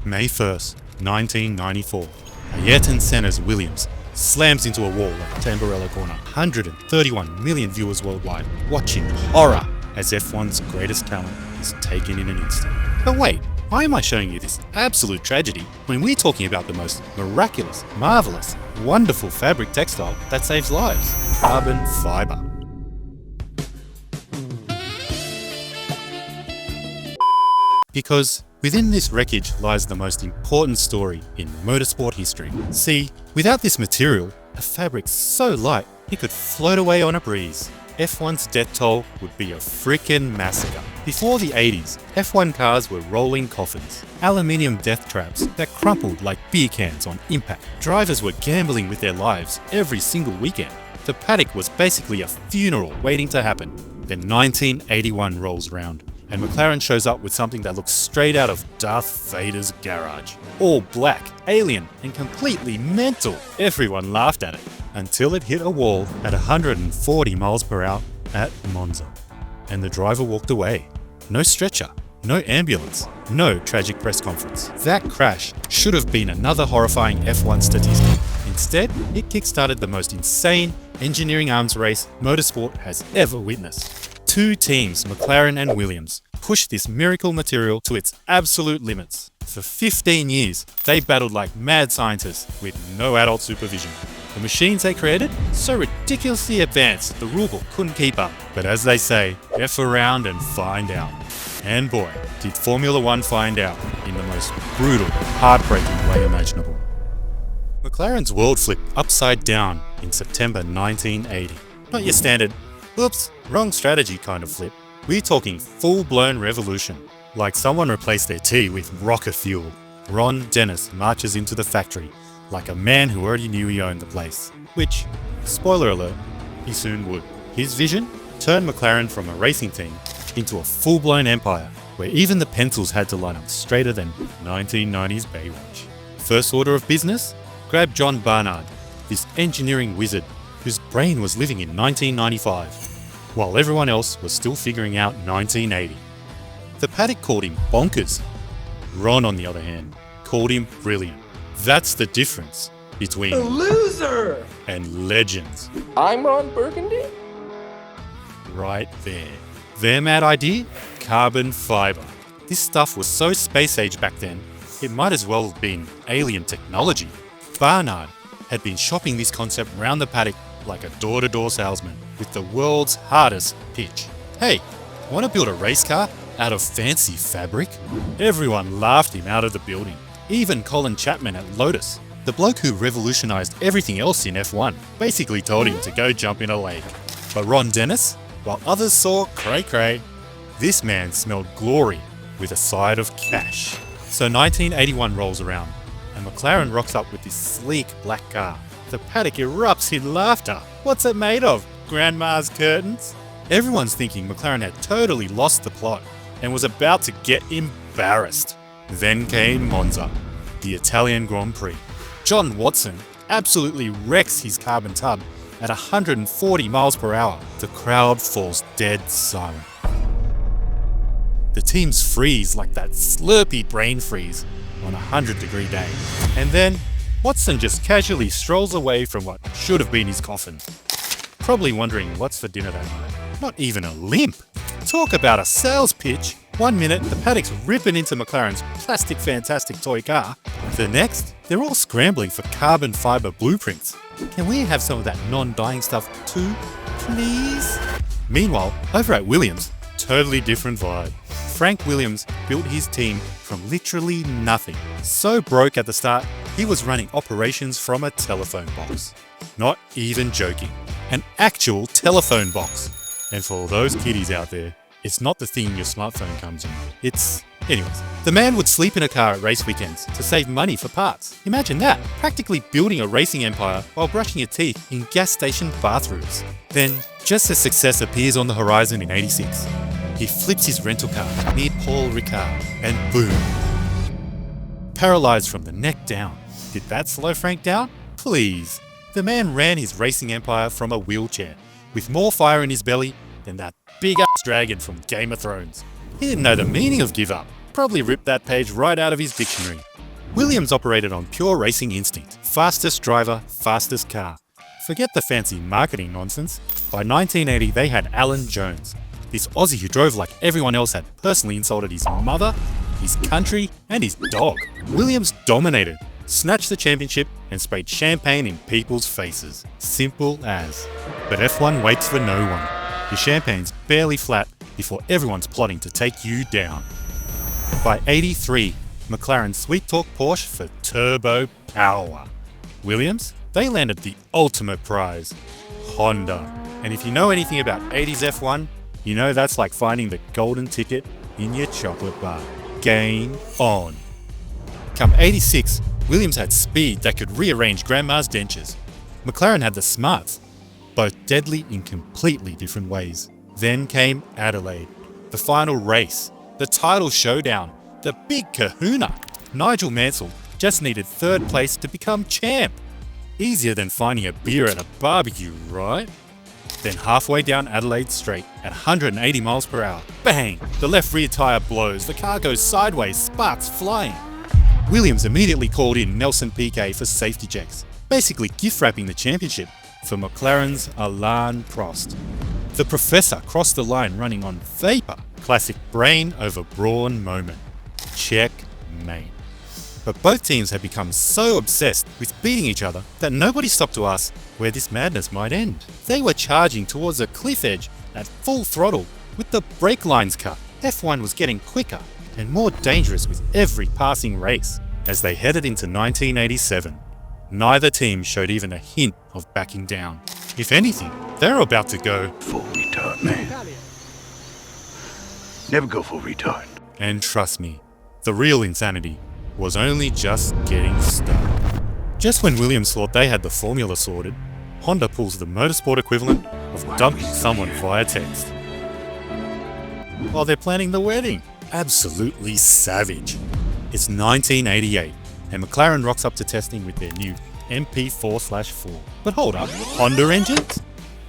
May 1st, 1994. Ayrton Senna's Williams slams into a wall at the Tamburello corner. 131 million viewers worldwide watching horror as F1's greatest talent is taken in an instant. But wait, why am I showing you this absolute tragedy when we're talking about the most miraculous, marvelous, wonderful fabric textile that saves lives? Carbon fiber. Because within this wreckage lies the most important story in motorsport history. See, without this material, a fabric so light it could float away on a breeze. F1's death toll would be a frickin' massacre. Before the 80s, F1 cars were rolling coffins, aluminium death traps that crumpled like beer cans on impact. Drivers were gambling with their lives every single weekend. The paddock was basically a funeral waiting to happen. Then 1981 rolls round, and McLaren shows up with something that looks straight out of Darth Vader's garage. All black, alien, and completely mental. Everyone laughed at it, until it hit a wall at 140 miles per hour at Monza. And the driver walked away. No stretcher, no ambulance, no tragic press conference. That crash should have been another horrifying F1 statistic. Instead, it kickstarted the most insane engineering arms race motorsport has ever witnessed. Two teams, McLaren and Williams, pushed this miracle material to its absolute limits. For 15 years, they battled like mad scientists with no adult supervision. The machines they created, so ridiculously advanced the rulebook couldn't keep up. But as they say, F around and find out. And boy, did Formula One find out in the most brutal, heartbreaking way imaginable. McLaren's world flipped upside down in September 1980. Not your standard, oops, wrong strategy kind of flip. We're talking full-blown revolution. Like someone replaced their tea with rocket fuel. Ron Dennis marches into the factory like a man who already knew he owned the place. Which, spoiler alert, he soon would. His vision turned McLaren from a racing team into a full-blown empire where even the pencils had to line up straighter than 1990s Baywatch. First order of business? Grab John Barnard, this engineering wizard whose brain was living in 1995, while everyone else was still figuring out 1980. The paddock called him bonkers. Ron, on the other hand, called him brilliant. That's the difference between a loser and legends. I'm Ron Burgundy? Right there. Their mad idea? Carbon fiber. This stuff was so space age back then, it might as well have been alien technology. Barnard had been shopping this concept around the paddock like a door-to-door salesman with the world's hardest pitch. Hey, want to build a race car out of fancy fabric? Everyone laughed him out of the building. Even Colin Chapman at Lotus, the bloke who revolutionized everything else in F1, basically told him to go jump in a lake. But Ron Dennis, while others saw cray-cray, this man smelled glory with a side of cash. So 1981 rolls around, and McLaren rocks up with this sleek black car. The paddock erupts in laughter. What's it made of? Grandma's curtains? Everyone's thinking McLaren had totally lost the plot and was about to get embarrassed. Then came Monza, the Italian Grand Prix. John Watson absolutely wrecks his carbon tub at 140 miles per hour. The crowd falls dead silent. The teams freeze like that slurpy brain freeze on a 100-degree day. And then Watson just casually strolls away from what should have been his coffin. Probably wondering what's for dinner that night. Not even a limp. Talk about a sales pitch. 1 minute, the paddock's ripping into McLaren's plastic fantastic toy car. The next, they're all scrambling for carbon fiber blueprints. Can we have some of that non-dying stuff too, please? Meanwhile, over at Williams, totally different vibe. Frank Williams built his team from literally nothing. So broke at the start, he was running operations from a telephone box. Not even joking. An actual telephone box. And for all those kiddies out there, it's not the thing your smartphone comes in. Anyways, the man would sleep in a car at race weekends to save money for parts. Imagine that, practically building a racing empire while brushing your teeth in gas station bathrooms. Then, just as success appears on the horizon in '86, he flips his rental car near Paul Ricard, and boom. Paralyzed from the neck down. Did that slow Frank down? Please. The man ran his racing empire from a wheelchair, with more fire in his belly than that big-ass dragon from Game of Thrones. He didn't know the meaning of give up. Probably ripped that page right out of his dictionary. Williams operated on pure racing instinct. Fastest driver, fastest car. Forget the fancy marketing nonsense. By 1980, they had Alan Jones. This Aussie who drove like everyone else had personally insulted his mother, his country, and his dog. Williams dominated, snatched the championship, and sprayed champagne in people's faces. Simple as. But F1 waits for no one. Your champagne's barely flat before everyone's plotting to take you down. By 83, McLaren sweet-talk Porsche for turbo power. Williams, they landed the ultimate prize, Honda. And if you know anything about 80s F1, you know that's like finding the golden ticket in your chocolate bar. Game on. Come 86, Williams had speed that could rearrange Grandma's dentures. McLaren had the smarts, both deadly in completely different ways. Then came Adelaide, the final race, the title showdown, the big kahuna. Nigel Mansell just needed third place to become champ. Easier than finding a beer at a barbecue, right? Then halfway down Adelaide Straight at 180 miles per hour, bang! The left rear tyre blows, the car goes sideways, sparks flying. Williams immediately called in Nelson Piquet for safety checks, basically gift wrapping the championship for McLaren's Alain Prost. The professor crossed the line running on vapour. Classic brain over brawn moment. Checkmate. But both teams had become so obsessed with beating each other that nobody stopped to ask where this madness might end. They were charging towards a cliff edge at full throttle with the brake lines cut. F1 was getting quicker and more dangerous with every passing race. As they headed into 1987, neither team showed even a hint of backing down. If anything, they were about to go full retard, man. Never go full retard. And trust me, the real insanity was only just getting started. Just when Williams thought they had the formula sorted, Honda pulls the motorsport equivalent of dumping someone via text. While they're planning the wedding. Absolutely savage. It's 1988, and McLaren rocks up to testing with their new MP4/4. But hold up, Honda engines?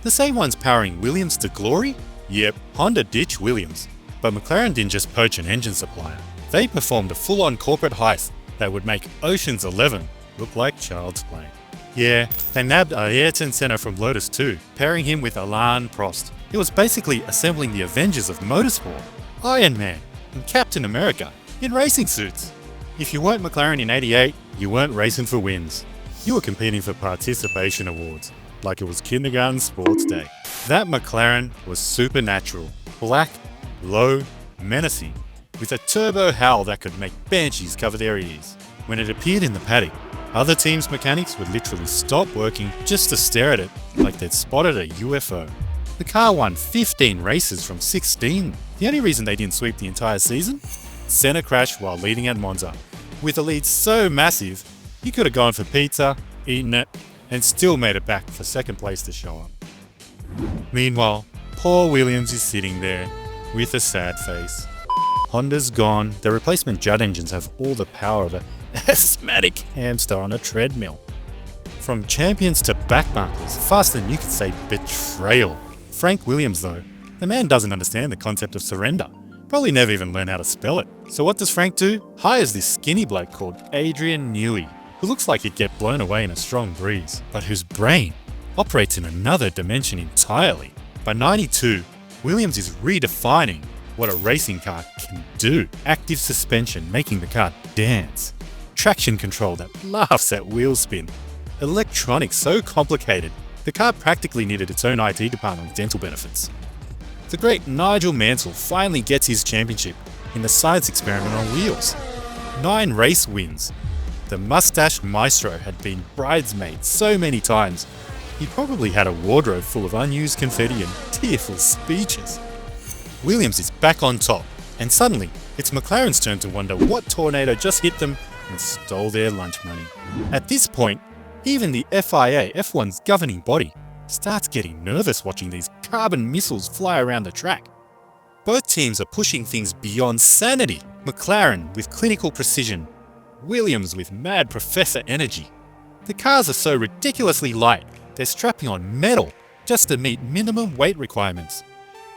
The same ones powering Williams to glory? Yep, Honda ditched Williams. But McLaren didn't just poach an engine supplier. They performed a full-on corporate heist that would make Ocean's 11 look like child's play. Yeah, they nabbed Ayrton Senna from Lotus 2, pairing him with Alain Prost. It was basically assembling the Avengers of motorsport. Iron Man and Captain America in racing suits. If you weren't McLaren in 88, you weren't racing for wins. You were competing for participation awards, like it was kindergarten sports day. That McLaren was supernatural, black, low, menacing, with a turbo howl that could make banshees cover their ears. When it appeared in the paddock, other teams' mechanics would literally stop working just to stare at it like they'd spotted a UFO. The car won 15 races from 16. The only reason they didn't sweep the entire season? Senna crashed while leading at Monza. With a lead so massive, you could have gone for pizza, eaten it, and still made it back for second place to show up. Meanwhile, poor Williams is sitting there with a sad face. Honda's gone. The replacement Judd engines have all the power of an asthmatic hamster on a treadmill. From champions to backmarkers, faster than you could say betrayal. Frank Williams though, the man doesn't understand the concept of surrender. Probably never even learned how to spell it. So what does Frank do? Hires this skinny bloke called Adrian Newey, who looks like he'd get blown away in a strong breeze, but whose brain operates in another dimension entirely. By 92, Williams is redefining what a racing car can do. Active suspension making the car dance. Traction control that laughs at wheel spin. Electronics so complicated, the car practically needed its own IT department with dental benefits. The great Nigel Mansell finally gets his championship in the science experiment on wheels. 9 race wins. The mustached maestro had been bridesmaid so many times, he probably had a wardrobe full of unused confetti and tearful speeches. Williams is back on top, and suddenly it's McLaren's turn to wonder what tornado just hit them and stole their lunch money. At this point, even the FIA, F1's governing body, starts getting nervous watching these carbon missiles fly around the track. Both teams are pushing things beyond sanity. McLaren with clinical precision, Williams with mad professor energy. The cars are so ridiculously light, they're strapping on metal just to meet minimum weight requirements.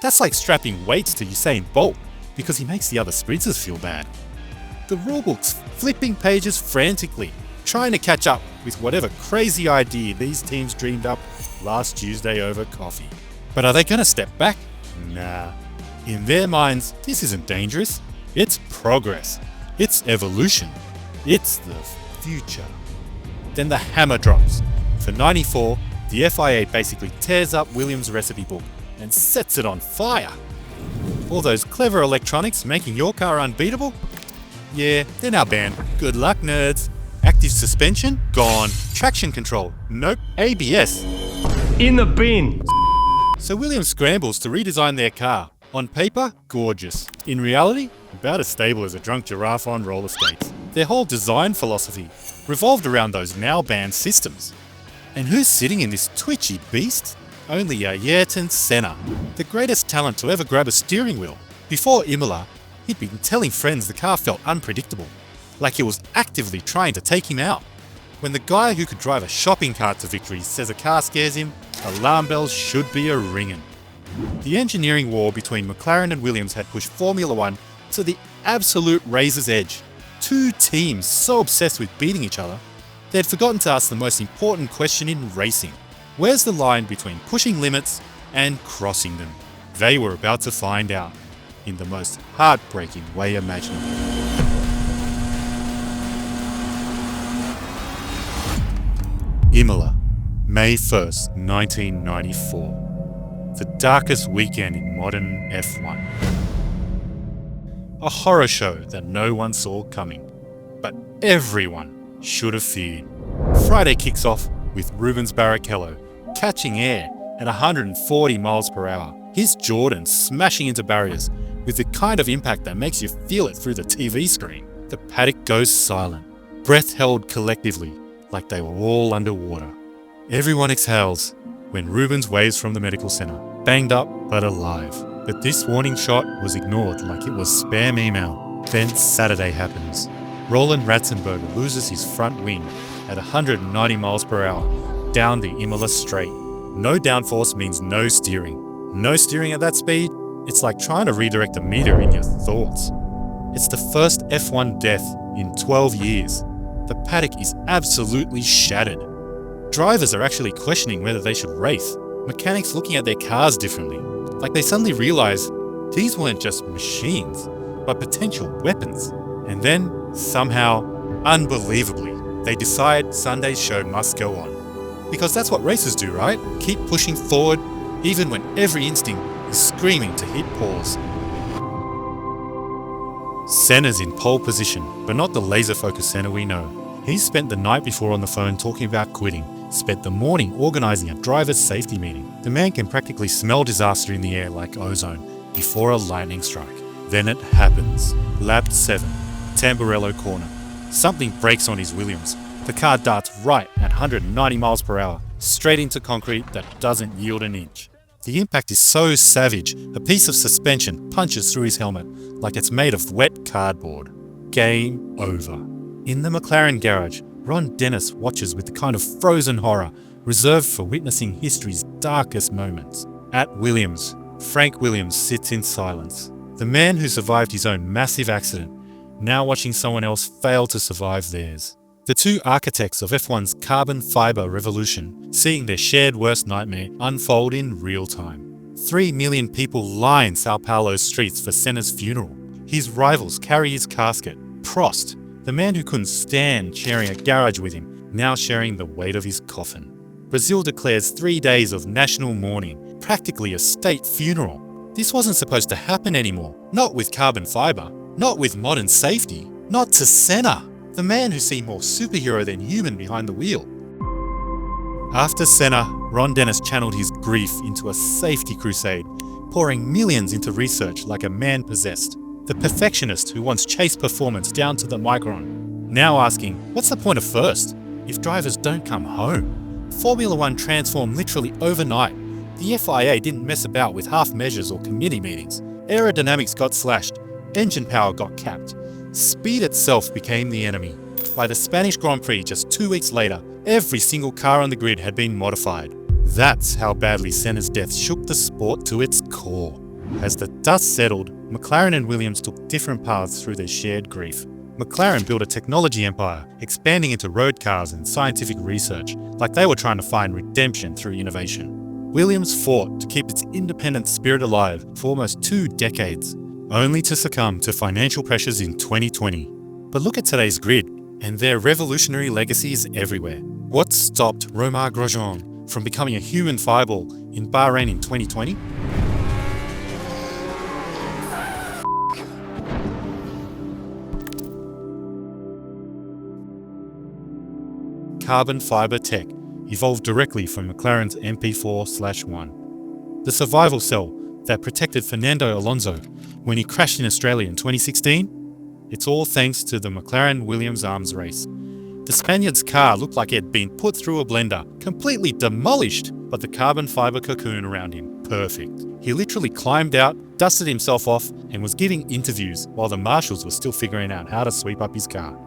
That's like strapping weights to Usain Bolt because he makes the other sprinters feel bad. the rulebook's flipping pages frantically, trying to catch up with whatever crazy idea these teams dreamed up last Tuesday over coffee. But are they going to step back? Nah. In their minds, this isn't dangerous. It's progress. It's evolution. It's the future. Then the hammer drops. For 94, the FIA basically tears up Williams' recipe book and sets it on fire. All those clever electronics making your car unbeatable? Yeah, they're now banned. Good luck, nerds. Active suspension? Gone. Traction control? Nope. ABS? In the bin. So Williams scrambles to redesign their car. On paper, gorgeous. In reality, about as stable as a drunk giraffe on roller skates. Their whole design philosophy revolved around those now banned systems. And who's sitting in this twitchy beast? Only Ayrton Senna, the greatest talent to ever grab a steering wheel. Before Imola, he'd been telling friends the car felt unpredictable, like it was actively trying to take him out. When the guy who could drive a shopping cart to victory says a car scares him, alarm bells should be a ringing. The engineering war between McLaren and Williams had pushed Formula One to the absolute razor's edge. Two teams so obsessed with beating each other, they'd forgotten to ask the most important question in racing. Where's the line between pushing limits and crossing them? They were about to find out, in the most heartbreaking way imaginable. Imola, May 1st, 1994. The darkest weekend in modern F1. A horror show that no one saw coming, but everyone should have feared. Friday kicks off with Rubens Barrichello catching air at 140 miles per hour. His Jordan smashing into barriers with the kind of impact that makes you feel it through the TV screen. The paddock goes silent, breath held collectively like they were all underwater. Everyone exhales when Rubens waves from the medical center, banged up but alive. But this warning shot was ignored like it was spam email. Then Saturday happens. Roland Ratzenberger loses his front wing at 190 miles per hour down the Imola straight. No downforce means no steering. No steering at that speed? It's like trying to redirect a meter in your thoughts. It's the first F1 death in 12 years. The paddock is absolutely shattered. Drivers are actually questioning whether they should race. Mechanics looking at their cars differently. Like they suddenly realize these weren't just machines, but potential weapons. And then, somehow, unbelievably, they decide Sunday's show must go on. Because that's what racers do, right? Keep pushing forward, even when every instinct is screaming to hit pause. Senna's in pole position, but not the laser-focused Senna we know. He spent the night before on the phone talking about quitting, spent the morning organising a driver's safety meeting. The man can practically smell disaster in the air like ozone before a lightning strike. Then it happens. Lap 7, Tamburello corner. Something breaks on his Williams. The car darts right at 190 miles per hour, straight into concrete that doesn't yield an inch. The impact is so savage, a piece of suspension punches through his helmet like it's made of wet cardboard. Game over. In the McLaren garage, Ron Dennis watches with the kind of frozen horror reserved for witnessing history's darkest moments. At Williams, Frank Williams sits in silence. The man who survived his own massive accident, now watching someone else fail to survive theirs. The two architects of F1's carbon fiber revolution, seeing their shared worst nightmare unfold in real time. 3 million people line Sao Paulo's streets for Senna's funeral. His rivals carry his casket. Prost, the man who couldn't stand sharing a garage with him, now sharing the weight of his coffin. Brazil declares 3 days of national mourning, practically a state funeral. This wasn't supposed to happen anymore. Not with carbon fiber. Not with modern safety. Not to Senna, the man who seemed more superhero than human behind the wheel. After Senna, Ron Dennis channeled his grief into a safety crusade, pouring millions into research like a man possessed. The perfectionist who once chased performance down to the micron, now asking, what's the point of first if drivers don't come home? Formula One transformed literally overnight. The FIA didn't mess about with half measures or committee meetings. Aerodynamics got slashed, engine power got capped. Speed itself became the enemy. By the Spanish Grand Prix just 2 weeks later, every single car on the grid had been modified. That's how badly Senna's death shook the sport to its core. As the dust settled, McLaren and Williams took different paths through their shared grief. McLaren built a technology empire, expanding into road cars and scientific research, like they were trying to find redemption through innovation. Williams fought to keep its independent spirit alive for almost 2 decades, only to succumb to financial pressures in 2020. But look at today's grid, and their revolutionary legacy is everywhere. What stopped Romain Grosjean from becoming a human fireball in Bahrain in 2020? Carbon fiber tech evolved directly from McLaren's MP4/1. The survival cell that protected Fernando Alonso when he crashed in Australia in 2016? It's all thanks to the McLaren-Williams arms race. The Spaniard's car looked like it had been put through a blender, completely demolished, but the carbon fiber cocoon around him, perfect. He literally climbed out, dusted himself off, and was giving interviews while the marshals were still figuring out how to sweep up his car.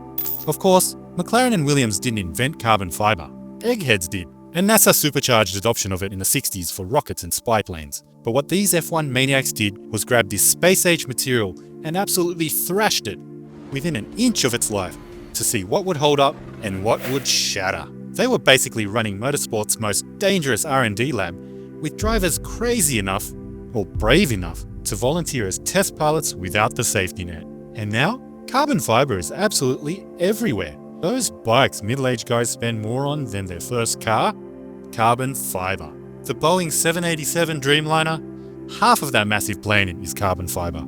Of course, McLaren and Williams didn't invent carbon fiber. Eggheads did, and NASA supercharged adoption of it in the 60s for rockets and spy planes. But what these F1 maniacs did was grab this space-age material and absolutely thrashed it within an inch of its life to see what would hold up and what would shatter. They were basically running motorsport's most dangerous R&D lab, with drivers crazy enough, or brave enough, to volunteer as test pilots without the safety net. And now, carbon fiber is absolutely everywhere. Those bikes middle-aged guys spend more on than their first car? Carbon fiber. The Boeing 787 Dreamliner? Half of that massive plane is carbon fiber.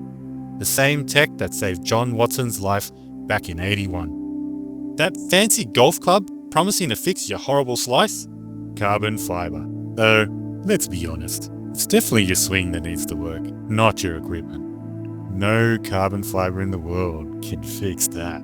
The same tech that saved John Watson's life back in '81. That fancy golf club promising to fix your horrible slice? Carbon fiber. Though, let's be honest, it's definitely your swing that needs to work, not your equipment. No carbon fiber in the world can fix that.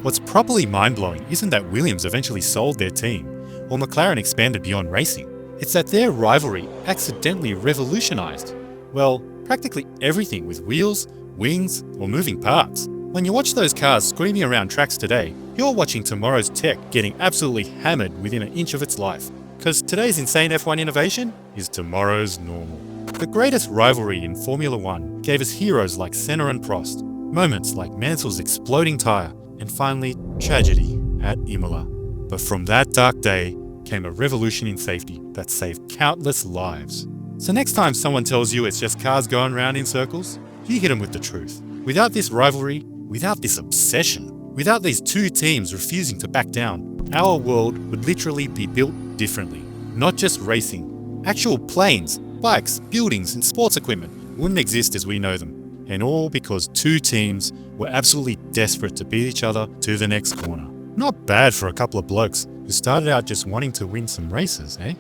What's properly mind-blowing isn't that Williams eventually sold their team, or McLaren expanded beyond racing. It's that their rivalry accidentally revolutionized, well, practically everything with wheels, wings, or moving parts. When you watch those cars screaming around tracks today, you're watching tomorrow's tech getting absolutely hammered within an inch of its life. Because today's insane F1 innovation is tomorrow's normal. The greatest rivalry in Formula One gave us heroes like Senna and Prost, moments like Mansell's exploding tyre, and finally, tragedy at Imola. But from that dark day came a revolution in safety that saved countless lives. So next time someone tells you it's just cars going round in circles, you hit them with the truth. Without this rivalry, without this obsession, without these two teams refusing to back down, our world would literally be built differently. Not just racing. Actual planes, bikes, buildings, and sports equipment wouldn't exist as we know them. And all because two teams were absolutely desperate to beat each other to the next corner. Not bad for a couple of blokes who started out just wanting to win some races, eh?